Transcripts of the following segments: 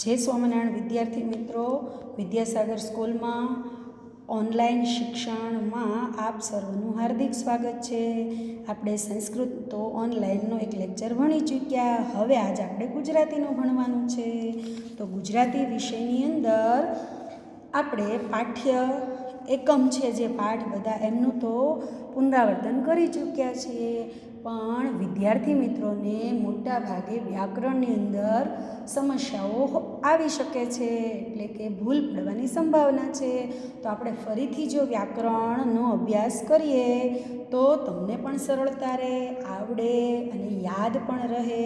જય સ્વામિનારાયણ વિદ્યાર્થી મિત્રો, વિદ્યાસાગર સ્કૂલમાં ઓનલાઈન શિક્ષણમાં આપ સર્વનું હાર્દિક સ્વાગત છે. આપણે સંસ્કૃત તો ઓનલાઈનનો એક લેક્ચર ભણી ચૂક્યા. હવે આજ આપણે ગુજરાતીનું ભણવાનું છે. તો ગુજરાતી વિષયની અંદર આપણે પાઠ્ય એકમ છે, જે પાઠ બધા એમનું તો પુનરાવર્તન કરી ચૂક્યા છીએ, પણ વિદ્યાર્થી મિત્રોને મોટા ભાગે વ્યાકરણની અંદર સમસ્યાઓ આવી શકે છે, એટલે કે ભૂલ પડવાની સંભાવના છે. તો આપણે ફરીથી જો વ્યાકરણનો અભ્યાસ કરીએ તો તમને પણ સરળતા રહે, આવડે અને યાદ પણ રહે.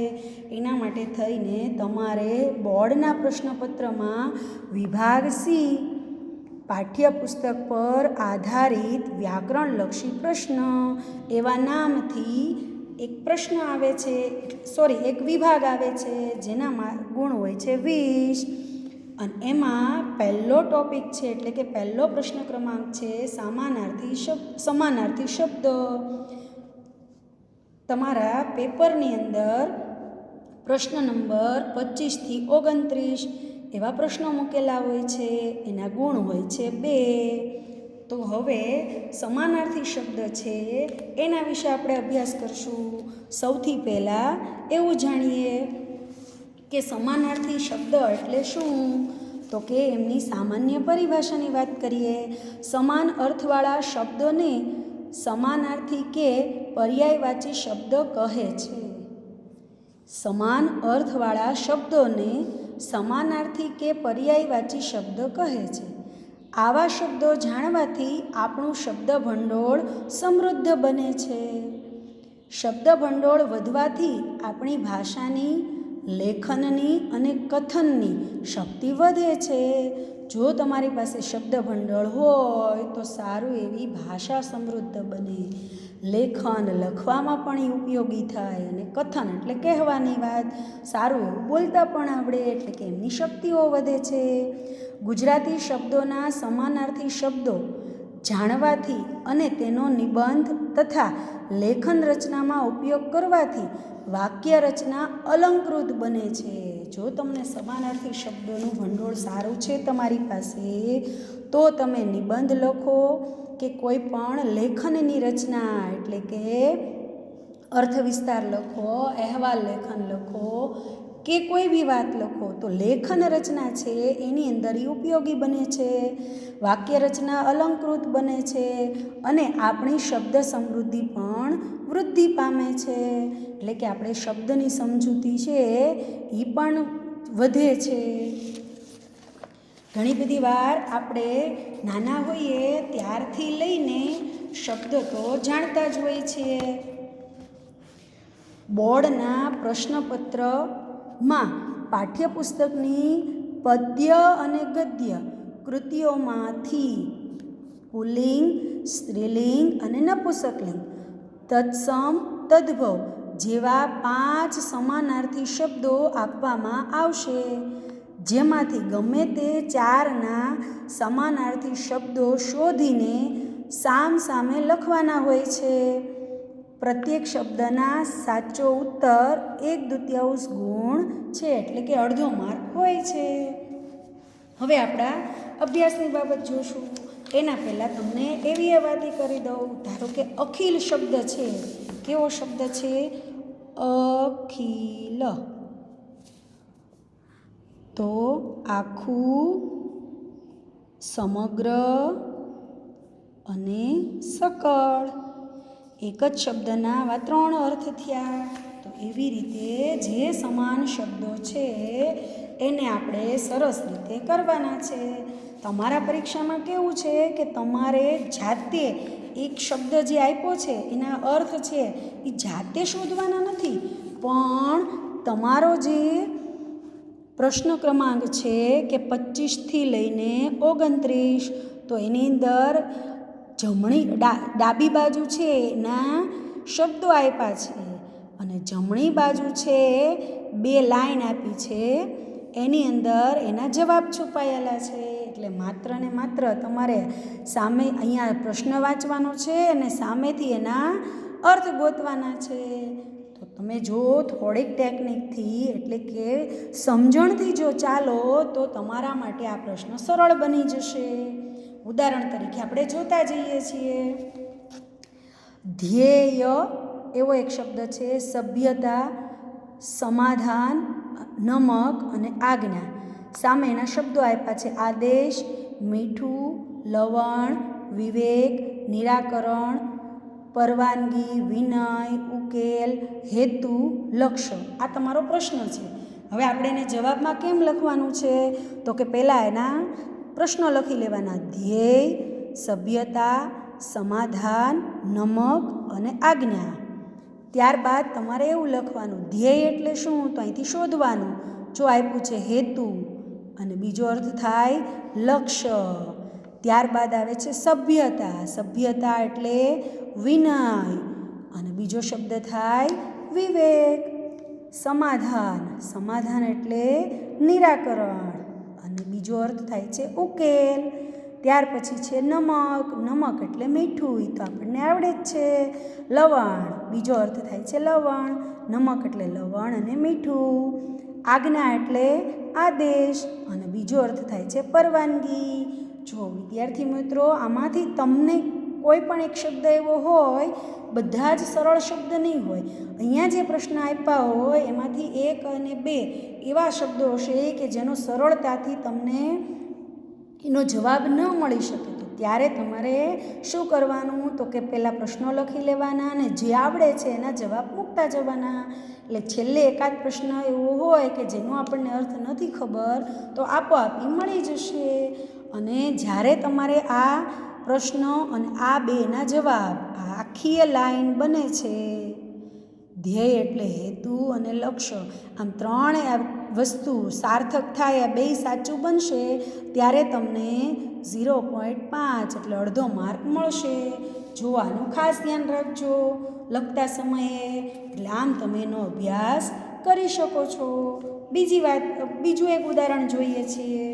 એના માટે થઈને તમારે બોર્ડના પ્રશ્નપત્રમાં વિભાગ સી પાઠ્યપુસ્તક પર આધારિત વ્યાકરણલક્ષી પ્રશ્ન એવા નામથી એક પ્રશ્ન આવે છે, એક વિભાગ આવે છે, જેનામાં ગુણ હોય છે 20. અને એમાં પહેલો ટોપિક છે, એટલે કે પહેલો પ્રશ્ન ક્રમાંક છે સમાનાર્થી શબ્દ. તમારા પેપરની અંદર પ્રશ્ન નંબર 25થી 29 એવા પ્રશ્નો મૂકેલા હોય છે, એના ગુણ હોય છે 2. તો હવે સમાનાર્થી શબ્દ છે એના વિશે આપણે અભ્યાસ કરશું. સૌથી પહેલાં એવું જાણીએ કે સમાનાર્થી શબ્દ એટલે શું, તો કે એમની સામાન્ય પરિભાષાની વાત કરીએ. સમાન અર્થવાળા શબ્દોને સમાનાર્થી કે પર્યાયવાચી શબ્દ કહે છે. સમાન અર્થવાળા શબ્દોને સમાનાર્થી કે પર્યાયવાચી શબ્દ કહે છે. આવા શબ્દો જાણવાથી આપણું શબ્દ ભંડોળ સમૃદ્ધ બને છે. શબ્દ ભંડોળ વધવાથી આપણી ભાષાની, લેખનની અને કથનની શક્તિ વધે છે. જો તમારી પાસે શબ્દ ભંડોળ હોય તો સારું એવી ભાષા સમૃદ્ધ બને, લેખન લખવામાં પણ ઉપયોગી થાય, અને કથન એટલે કહેવાની વાત, સારું એવું બોલતા પણ આવડે, એટલે કે એમની શક્તિઓ વધે છે. ગુજરાતી શબ્દોના સમાનાર્થી શબ્દો જાણવાથી અને તેનો નિબંધ તથા લેખન રચનામાં ઉપયોગ કરવાથી વાક્ય રચના અલંકૃત બને છે. જો તમને સમાનાર્થી શબ્દોનું ભંડોળ સારું છે તમારી પાસે, તો તમે નિબંધ લખો કે કોઈ પણ લેખનની રચના, એટલે કે અર્થ વિસ્તાર લખો, અહેવાલ લેખન લખો કે કોઈ બી વાત લખો, તો લેખન રચના છે એની અંદર ઉપયોગી બને છે, વાક્ય રચના અલંકૃત બને છે, અને આપણી શબ્દ સમૃદ્ધિ પણ વૃદ્ધિ પામે છે. એટલે કે આપણે શબ્દની સમજૂતી છે એ પણ વધે છે. ઘણી બધી વાર આપણે નાના હોઈએ ત્યારથી લઈને શબ્દ તો જાણતા જ હોય છીએ. બોર્ડના પ્રશ્નપત્રમાં પાઠ્યપુસ્તકની પદ્ય અને ગદ્ય કૃતિઓમાંથી પુલ્લિંગ, સ્ત્રીલિંગ અને નપુંસકલિંગ, તત્સમ, તદ્ભવ જેવા 5 સમાનાર્થી શબ્દો આપવામાં આવશે, જેમાંથી ગમે તે 4ના સમાનાર્થી શબ્દો શોધીને સામે લખવાના હોય છે. પ્રત્યેક શબ્દના સાચો ઉત્તર 1/2 ગુણ છે, એટલે કે અડધો માર્ક હોય છે. હવે આપણા અભ્યાસની બાબત જોશું. એના પહેલાં તમને એવી વાતી કરી દઉં. ધારો કે અખિલ શબ્દ છે, કેવો શબ્દ છે? અખિલ. તો આખું, સમગ્ર અને સકળ, એક જ શબ્દના આવા 3 અર્થ થયા. તો એવી રીતે જે સમાન શબ્દો છે એને આપણે સરસ રીતે કરવાના છે. તમારા પરીક્ષામાં કેવું છે કે તમારે જાતે એક શબ્દ જે આપ્યો છે એના અર્થ છે એ જાતે શોધવાના નથી, પણ તમારો જે પ્રશ્ન ક્રમાંક છે કે 25થી લઈને 29, તો એની અંદર ડાબી બાજુ છે એના શબ્દો આપ્યા છે, અને જમણી બાજુ છે 2 લાઈન આપી છે, એની અંદર એના જવાબ છુપાયેલા છે. એટલે માત્ર ને માત્ર તમારે સામે અહીંયા પ્રશ્ન વાંચવાનો છે અને સામેથી એના અર્થ ગોતવાના છે. તો તમે જો થોડીક ટેકનિકથી એટલે કે સમજણથી જો ચાલો તો તમારા માટે આ પ્રશ્ન સરળ બની જશે. ઉદાહરણ તરીકે આપણે જોતા જઈએ છીએ. ધ્યેય એવો એક શબ્દ છે, સભ્યતા, સમાધાન, નમક અને આજ્ઞા. સામે એના શબ્દો આપ્યા છે, આદેશ, મીઠું, લવણ, વિવેક, નિરાકરણ, પરવાનગી, વિનય, ઉકેલ, હેતુ, લક્ષ્ય. આ તમારો પ્રશ્ન છે. હવે આપણે એને જવાબમાં કેમ લખવાનું છે? તો કે પહેલાં એના પ્રશ્નો લખી લેવાના. ધ્યેય, સભ્યતા, સમાધાન, નમક અને આજ્ઞા. ત્યારબાદ તમારે એવું લખવાનું, ધ્યેય એટલે શું? તો અહીંથી શોધવાનું. જો આપ્યું છે હેતુ અને બીજો અર્થ થાય લક્ષ્ય. ત્યારબાદ આવે છે સભ્યતા. સભ્યતા એટલે વિનય અને બીજો શબ્દ થાય વિવેક. સમાધાન. સમાધાન એટલે નિરાકરણ અને બીજો અર્થ થાય છે ઉકેલ. ત્યાર પછી છે નમક. નમક એટલે મીઠું, એ તો આપણને આવડે જ છે. લવણ. બીજો અર્થ થાય છે લવણ. નમક એટલે લવણ અને મીઠું. આજ્ઞા એટલે આદેશ અને બીજો અર્થ થાય છે પરવાનગી. જો વિદ્યાર્થી મિત્રો, આમાંથી તમને કોઈ પણ એક શબ્દ એવો હોય, બધા જ સરળ શબ્દ નહીં હોય. અહીંયા જે પ્રશ્ન આપ્યા હોય એમાંથી 1 અને 2 એવા શબ્દો હશે કે જેનો સરળતાથી તમને એનો જવાબ ન મળી શકે. તો ત્યારે તમારે શું કરવાનું? તો કે પહેલાં પ્રશ્નો લખી લેવાના અને જે આવડે છે એના જવાબ મૂકતા જવાના. એટલે છેલ્લે એકાદ પ્રશ્ન એવો હોય કે જેનો આપણને અર્થ નથી ખબર, તો આપોઆપ એ મળી જશે. અને જ્યારે તમારે આ પ્રશ્નો અને આ બેના જવાબ, આ આખી લાઈન બને છે, ધ્યેય એટલે હેતુ અને લક્ષ્ય, આમ ત્રણેય વસ્તુ સાર્થક થાય, આ બેય સાચું બનશે, ત્યારે તમને 0.5 એટલે અડધો માર્ક મળશે. જોવાનું ખાસ ધ્યાન રાખજો લખતા સમયે. એટલે આમ તમે એનો અભ્યાસ કરી શકો છો. બીજું એક ઉદાહરણ જોઈએ છીએ.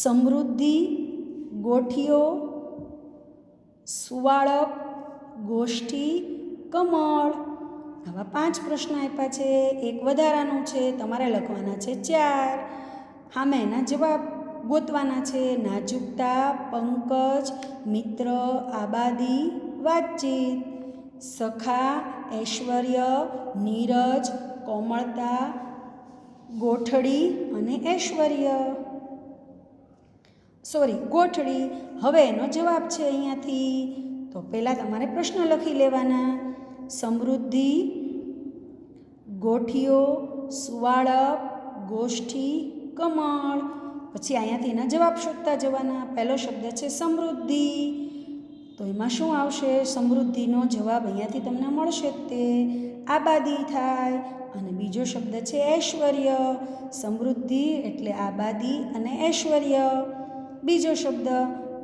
સમૃદ્ધિ, ગોઠિયો, સુવાળક, ગોષ્ઠી, કમળ. આવા 5 પ્રશ્ન આપ્યા છે. એક વધારાનું છે, તમારે લખવાના છે 4. સામે એના જવાબ ગોતવાના છે. નાજુકતા, પંકજ, મિત્ર, આબાદી, વાતચીત. સખા, ઐશ્વર્ય, નીરજ, કોમળતા, ગોઠડી અને ઐશ્વર્ય. ગોઠડી. હવે એનો જવાબ છે અહીંયાથી. તો પહેલાં તમારે પ્રશ્ન લખી લેવાના. સમૃદ્ધિ, ગોઠિયો, સુવાળક, ગોષ્ઠી, કમળ. પછી અહીંયાથી એના જવાબ શોધતા જવાના. પહેલો શબ્દ છે સમૃદ્ધિ, તો એમાં શું આવશે? સમૃદ્ધિનો જવાબ અહીંયાથી તમને મળશે તે આબાદી થાય. અને બીજો શબ્દ છે ઐશ્વર્ય. સમૃદ્ધિ એટલે આબાદી અને ઐશ્વર્ય. બીજો શબ્દ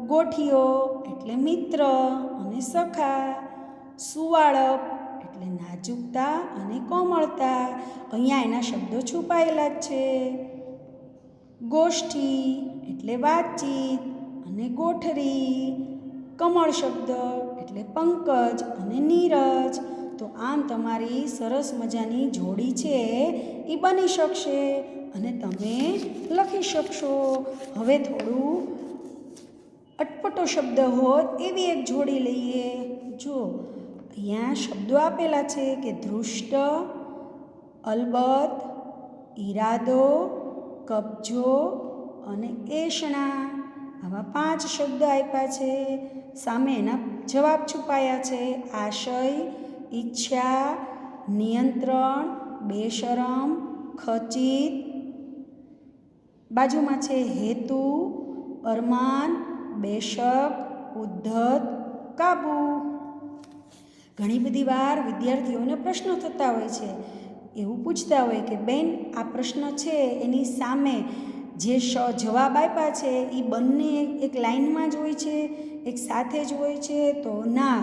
ગોઠિયો એટલે મિત્ર અને સખા. સુવાળક એટલે નાજુકતા અને કોમળતા. અહીંયા એના શબ્દો છુપાયેલા જ છે. ગોષ્ઠી એટલે વાતચીત અને ગોઠરી. કમળ શબ્દ એટલે પંકજ અને નીરજ. તો આમ તમારી સરસ મજાની જોડી છે એ બની શકશે અને તમે લખી શકશો. હવે થોડું અટપટો શબ્દ હોત એવી એક જોડી લઈએ. જો અહીંયા શબ્દો આપેલા છે કે ધૃષ્ટ, અલબત્ત, ઈરાદો, કબજો અને એષણા. આવા 5 શબ્દ આપ્યા છે. સામે એના જવાબ છુપાયા છે. આશય, ઈચ્છા, નિયંત્રણ, બેશરમ, ખચિત. બાજુમાં છે હેતુ, અરમાન, બેશક, ઉદ્ધત, કાબુ. ઘણી બધી વાર વિદ્યાર્થીઓને પ્રશ્નો થતા હોય છે. એવું પૂછતા હોય કે બેન, આ પ્રશ્ન છે એની સામે જે જવાબ આપ્યા છે એ બંને એક લાઈનમાં જ હોય છે, એક સાથે જ હોય છે? તો ના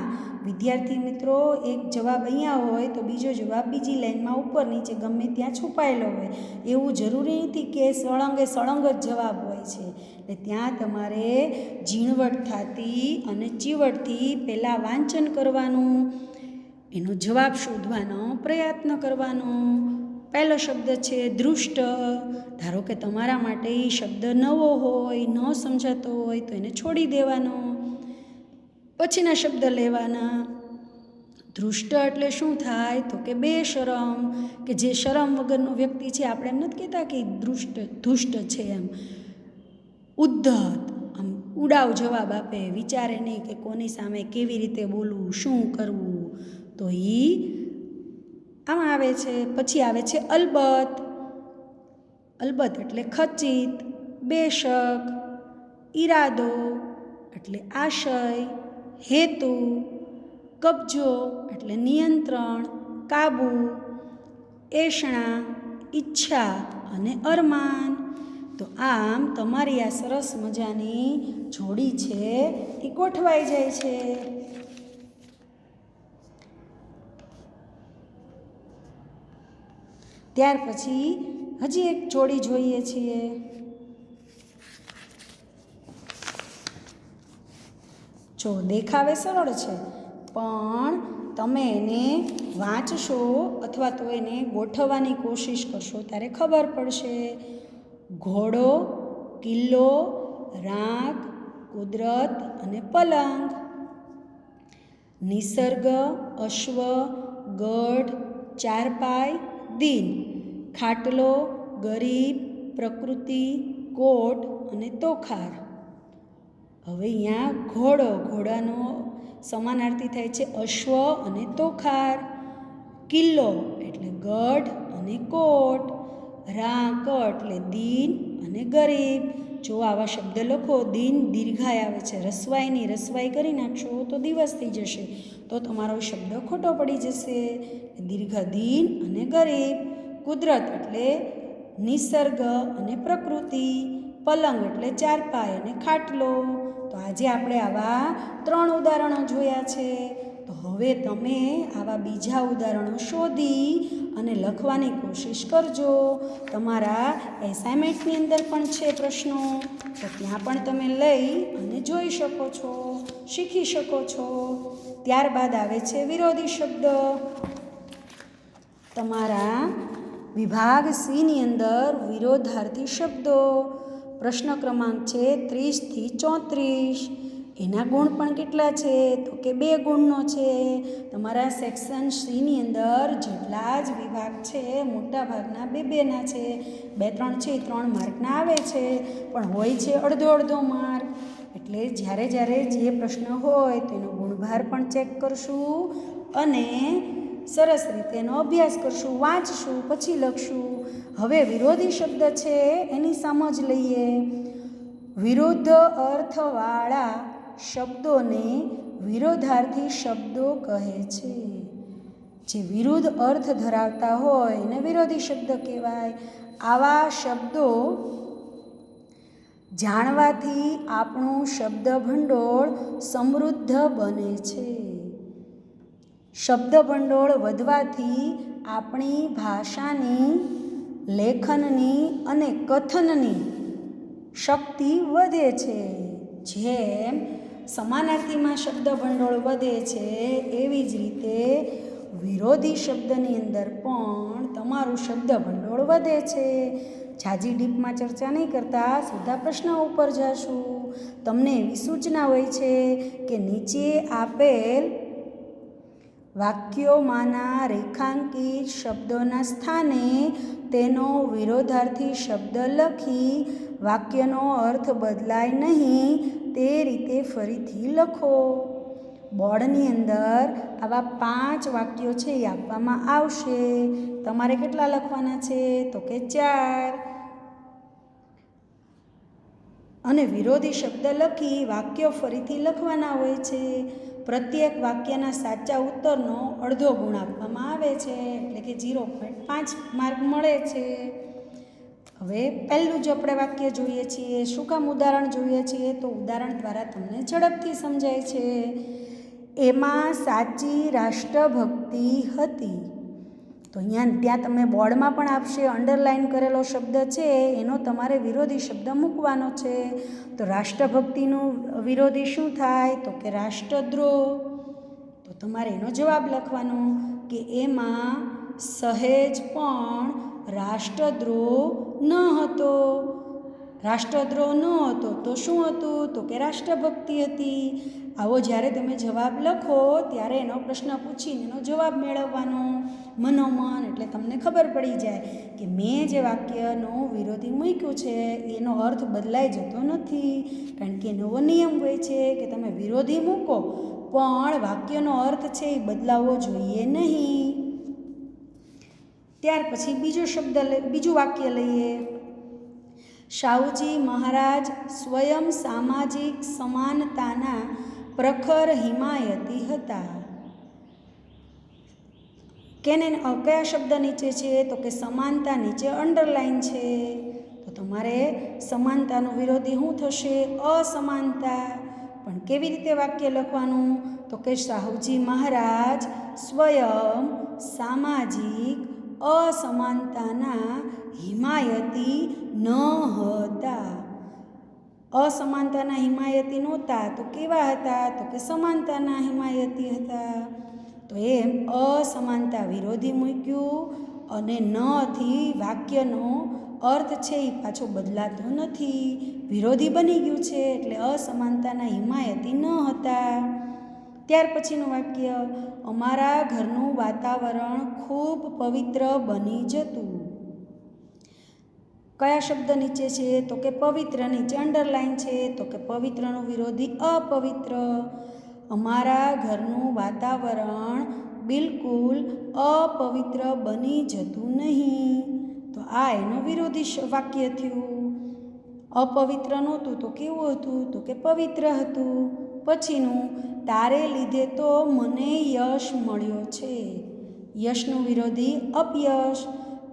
વિદ્યાર્થી મિત્રો, એક જવાબ અહીંયા હોય તો બીજો જવાબ બીજી લાઈનમાં ઉપર નીચે ગમે ત્યાં છુપાયેલો હોય. એવું જરૂરી નથી કે સળંગે સળંગ જ જવાબ હોય છે. એટલે ત્યાં તમારે ઝીણવટ થતી અને ચીવટથી પહેલાં વાંચન કરવાનું, એનો જવાબ શોધવાનો પ્રયત્ન કરવાનો. પહેલો શબ્દ છે દૃષ્ટ. ધારો કે તમારા માટે એ શબ્દ નવો હોય, ન સમજાતો હોય તો એને છોડી દેવાનો, પછીના શબ્દ લેવાના. દૃષ્ટ એટલે શું થાય તો કે બેશરમ, કે જે શરમ વગરનો વ્યક્તિ છે. આપણે એમ નથી કહેતા કે ધુષ્ટ છે, એમ ઉદ્ધત, આમ ઉડાવ જવાબ આપે, વિચારે નહીં કે કોની સામે કેવી રીતે બોલવું, શું કરવું. તો એ આમાં આવે છે. પછી આવે છે અલબત્ત. અલબત્ત એટલે ખચિત, બેશક, ઈરાદો એટલે આશય, હેતુ, કબજો એટલે નિયંત્રણ, કાબુ, એષણા, ઈચ્છા અને અરમાન. તો આમ તમારી આ સરસ મજાની જોડી છે એ ગોઠવાઈ જાય છે. ત્યાર પછી હજી એક જોડી જોઈએ છીએ. જો દેખાવે સરળ છે, પણ તમે એને વાંચશો અથવા તો એને ગોઠવવાની કોશિશ કરશો ત્યારે ખબર પડશે. ઘોડો, કિલ્લો, રાગ, કુદરત અને પલંગ. નિસર્ગ, અશ્વ, ગઢ, ચારપાઈ, દિન. ખાટલો, ગરીબ, પ્રકૃતિ, કોટ અને તોખાર. હવે અહીંયા ઘોડો, ઘોડાનો સમાનાર્થી થાય છે અશ્વ અને તોખાર. કિલ્લો એટલે ગઢ અને કોટ. રાગ એટલે દીન અને ગરીબ. જો આવા શબ્દ લખો, દીન દીર્ઘાય આવે છે, રસવાઈની રસવાઈ કરી નાખશો તો દિવસ થઈ જશે, તો તમારો શબ્દ ખોટો પડી જશે. દીર્ઘ દીન અને ગરીબ. કુદરત એટલે નિસર્ગ અને પ્રકૃતિ. પલંગ એટલે ચારપાઈ અને ખાટલો. તો આજે આપણે આવા 3 ઉદાહરણો જોયા છે. તો હવે તમે આવા બીજા ઉદાહરણો શોધી અને લખવાની કોશિશ કરજો. તમારા એસાઇનમેન્ટની અંદર પણ છે પ્રશ્નો, તો ત્યાં પણ તમે લઈ અને જોઈ શકો છો, શીખી શકો છો. ત્યારબાદ આવે છે વિરોધી શબ્દ. તમારા વિભાગ સી અંદર વિરોધાર્થી શબ્દો. પ્રશ્ન ક્રમાંક છે 30 થી 34. એના ગુણ પણ કેટલા છે તો કે 2 ગુણનો છે. તમારા સેક્શન સીની અંદર જેટલા જ વિભાગ છે મોટા ભાગના 2-2ના છે. 2-3 છે 3 માર્કના આવે છે, પણ હોય છે અડધો માર્ક. એટલે જ્યારે જે પ્રશ્ન હોય તેનો ગુણભાર પણ ચેક કરશું અને સરસ રીતે એનો અભ્યાસ કરશું, વાંચશું, પછી લખશું. હવે વિરોધી શબ્દ છે એની સમજ લઈએ. વિરુદ્ધ અર્થવાળા શબ્દોને વિરોધાર્થી શબ્દો કહે છે. જે વિરુદ્ધ અર્થ ધરાવતા હોય એને વિરોધી શબ્દ કહેવાય. આવા શબ્દો જાણવાથી આપણું શબ્દ ભંડોળ સમૃદ્ધ બને છે. શબ્દ ભંડોળ વધવાથી આપણી ભાષાની, લેખનની અને કથનની શક્તિ વધે છે. જેમ સમાનાર્થીમાં શબ્દ ભંડોળ વધે છે એવી જ રીતે વિરોધી શબ્દની અંદર પણ તમારું શબ્દ ભંડોળ વધે છે. જાજી ડીપમાં ચર્ચા નહીં કરતા સીધા પ્રશ્ન ઉપર જશું. તમને એવી સૂચના હોય છે કે નીચે આપેલ વાક્યોમાંના રેખાંકિત શબ્દોના સ્થાને તેનો વિરોધાર્થી શબ્દ લખી વાક્યનો અર્થ બદલાય નહીં તે રીતે ફરીથી લખો. બોર્ડની અંદર આવા 5 વાક્યો છે એ આપવામાં આવશે. તમારે કેટલા લખવાના છે તો કે 4. અને વિરોધી શબ્દ લખી વાક્યો ફરીથી લખવાના હોય છે. પ્રત્યેક વાક્યના સાચા ઉત્તરનો અડધો ગુણ આપવામાં આવે છે, એટલે કે 0.5 માર્ક મળે છે. હવે પહેલું જ આપણે વાક્ય જોઈએ છીએ. શું કામ ઉદાહરણ જોઈએ છીએ તો ઉદાહરણ દ્વારા તમને ઝડપથી સમજાય છે. એમાં સાચી રાષ્ટ્રભક્તિ હતી. તો ત્યાં તમે બોર્ડમાં પણ આપશે, અંડરલાઇન કરેલો શબ્દ છે એનો તમારે વિરોધી શબ્દ મૂકવાનો છે. તો રાષ્ટ્રભક્તિનું વિરોધી શું થાય? તો કે રાષ્ટ્રદ્રોહ. તો તમારે એનો જવાબ લખવાનો કે એમાં સહેજ પણ રાષ્ટ્રદ્રોહ ન હતો. રાષ્ટ્રદ્રોહ ન હતો તો શું હતું? તો કે રાષ્ટ્રભક્તિ હતી. આવો જ્યારે તમે જવાબ લખો ત્યારે એનો પ્રશ્ન પૂછીને એનો જવાબ મેળવવાનો મનોમન, એટલે તમને ખબર પડી જાય કે મેં જે વાક્યનો વિરોધી મૂક્યું છે એનો અર્થ બદલાઈ જતો નથી. કારણ કે નવો નિયમ હોય છે કે તમે વિરોધી મૂકો પણ વાક્યનો અર્થ છે એ બદલાવવો જોઈએ નહીં. ત્યાર પછી બીજું વાક્ય લઈએ. શાહુજી મહારાજ સ્વયં સામાજિક સમાનતાના પ્રખર હિમાયતી હતા. કયા શબ્દ નીચે છે? તો કે સમાનતા નીચે અંડરલાઇન છે. તો તમારે સમાનતાનું વિરોધી શું થશે? અસમાનતા. પણ કેવી રીતે વાક્ય લખવાનું? તો કે શાહુજી મહારાજ સ્વયં સામાજિક અસમાનતાના હિમાયતી ન હતા. અસમાનતાના હિમાયતી નહોતા તો કેવા હતા? તો કે સમાનતાના હિમાયતી હતા. તો એમ અસમાનતા વિરોધી મૂક્યું અને નથી વાક્યનો અર્થ છે એ પાછો બદલાતો નથી, વિરોધી બની ગયું છે એટલે અસમાનતાના હિમાયતી ન હતા. ત્યાર પછીનું વાક્ય, અમારા ઘરનું વાતાવરણ ખૂબ પવિત્ર બની જતું. કયા શબ્દ નીચે છે? તો કે પવિત્ર નીચે અંડરલાઇન છે. તો કે પવિત્રનું વિરોધી અપવિત્ર. અમારા ઘરનું વાતાવરણ બિલકુલ અપવિત્ર બની જતું નહીં. તો આ એનો વિરોધી વાક્ય થયું. અપવિત્ર નહોતું તો કેવું હતું? તો કે પવિત્ર હતું. પછીનું, તારે લીધે તો મને યશ મળ્યો છે. યશનું વિરોધી અપયશ.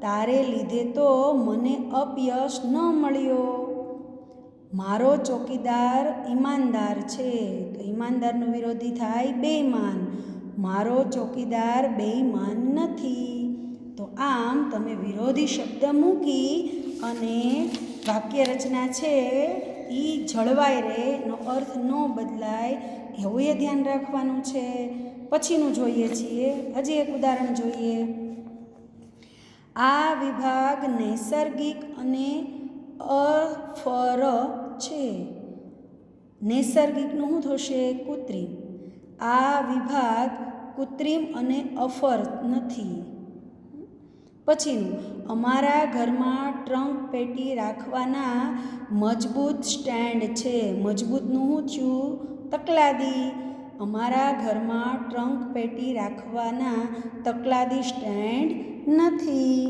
તારે લીધે તો મને અપયશ ન મળ્યો. મારો ચોકીદાર ઈમાનદાર છે. તો ઈમાનદારનું વિરોધી થાય બેઈમાન. મારો ચોકીદાર બેઈમાન નથી. તો આમ તમે વિરોધી શબ્દ મૂકી અને વાક્ય રચના છે એ જળવાઈ રહે, એનો અર્થ ન બદલાય એવું એ ધ્યાન રાખવાનું છે. પછીનું જોઈએ છીએ, હજી એક ઉદાહરણ જોઈએ. આ વિભાગ નૈસર્ગિક અને અફર છે. નૈસર્ગિકનું શું થશે? કૃત્રિમ. આ વિભાગ કૃત્રિમ અને અફર નથી. પછીનું, અમારા ઘરમાં ટ્રંક પેટી રાખવાના મજબૂત સ્ટેન્ડ છે. મજબૂતનું શું થયું? તકલાદી. અમારા ઘરમાં ટ્રંક પેટી રાખવાના તકલાદી સ્ટેન્ડ નથી.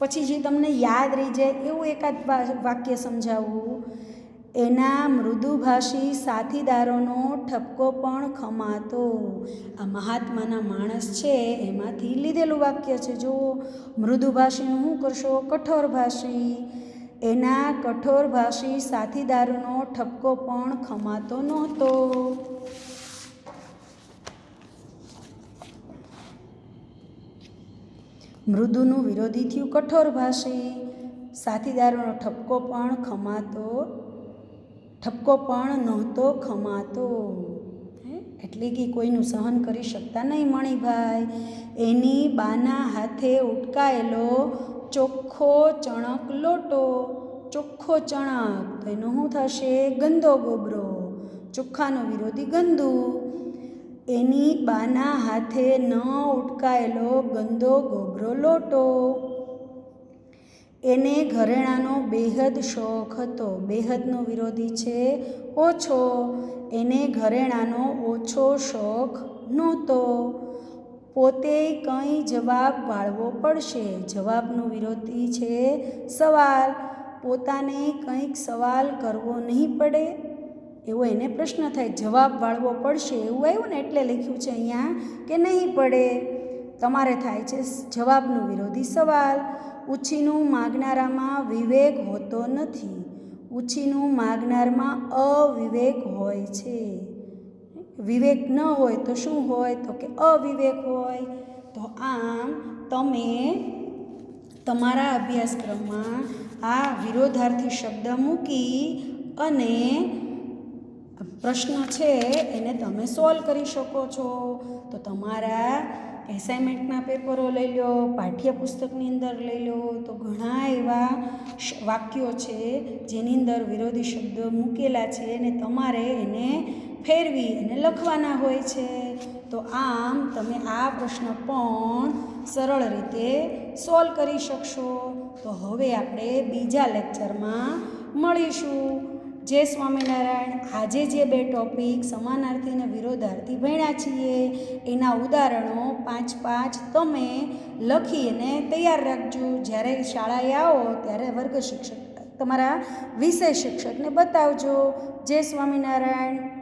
પછી જે તમને યાદ રહી જાય એવું એકાદ વાક્ય સમજાવવું. એના મૃદુભાષી સાથીદારોનો ઠપકો પણ ખમાતો. આ મહાત્માના માણસ છે એમાંથી લીધેલું વાક્ય છે. જો મૃદુભાષીનું શું કરશો? કઠોરભાષી. એના કઠોરભાષી સાથીદારોનો ઠપકો પણ ખમાતો નહોતો. મૃદુનું વિરોધી થયું કઠોરભાષી. સાથીદારોનો ઠપકો પણ નહોતો ખમાતો. એટલે કે કોઈનું સહન કરી શકતા નહીં મણિભાઈ. એની બાના હાથે ઉટકાયેલો ચોખ્ખો ચણક લોટો. ચોખ્ખો ચણક તો એનું શું થશે? ગંદો ગોબરો. ચોખ્ખાનો વિરોધી ગંદુ. એની બાના હાથે ન ઉટકાયેલો ગંદો ગોબરો લોટો. એને ઘરેણાંનો બેહદ શોખ હતો. બેહદનો વિરોધી છે ઓછો. એને ઘરેણાંનો ઓછો શોખ નહોતો. પોતે કંઈ જવાબ વાળવો પડશે. જવાબનું વિરોધી છે સવાલ. પોતાને કંઈક સવાલ કરવો નહીં પડે એવો એને પ્રશ્ન થાય. જવાબ વાળવો પડશે એવું આવ્યું ને એટલે લખ્યું છે અહીંયા કે નહીં પડે. તમારે થાય છે જવાબનું વિરોધી સવાલ. ઉછીનું માગનારામાં વિવેક હોતો નથી. ઉછીનું માગનારમાં અવિવેક હોય છે. વિવેક ન હોય તો શું હોય? તો કે અવિવેક હોય. તો આમ તમે તમારા અભ્યાસક્રમમાં આ વિરોધાર્થી શબ્દ મૂકી અને પ્રશ્ન છે એને તમે સોલ્વ કરી શકો છો. તો તમારા એસાઇનમેન્ટના પેપરો લઈ લો, પાઠ્યપુસ્તકની અંદર લઈ લો, તો ઘણા એવા વાક્યો છે જેની અંદર વિરોધી શબ્દ મૂકેલા છે અને તમારે એને ફેરવી અને લખવાના હોય છે. તો આમ તમે આ પ્રશ્ન પણ સરળ રીતે સોલ્વ કરી શકશો. તો હવે આપણે બીજા લેક્ચરમાં મળીશું. જય સ્વામિનારાયણ. આજે જે 2 ટોપિક સમાનાર્થી અને વિરોધાર્થી ભણ્યા છીએ એના ઉદાહરણો 5 તમે લખી અને તૈયાર રાખજો. જ્યારે શાળાએ આવો ત્યારે વર્ગ શિક્ષક તમારા વિષય શિક્ષકને બતાવજો. જય સ્વામિનારાયણ.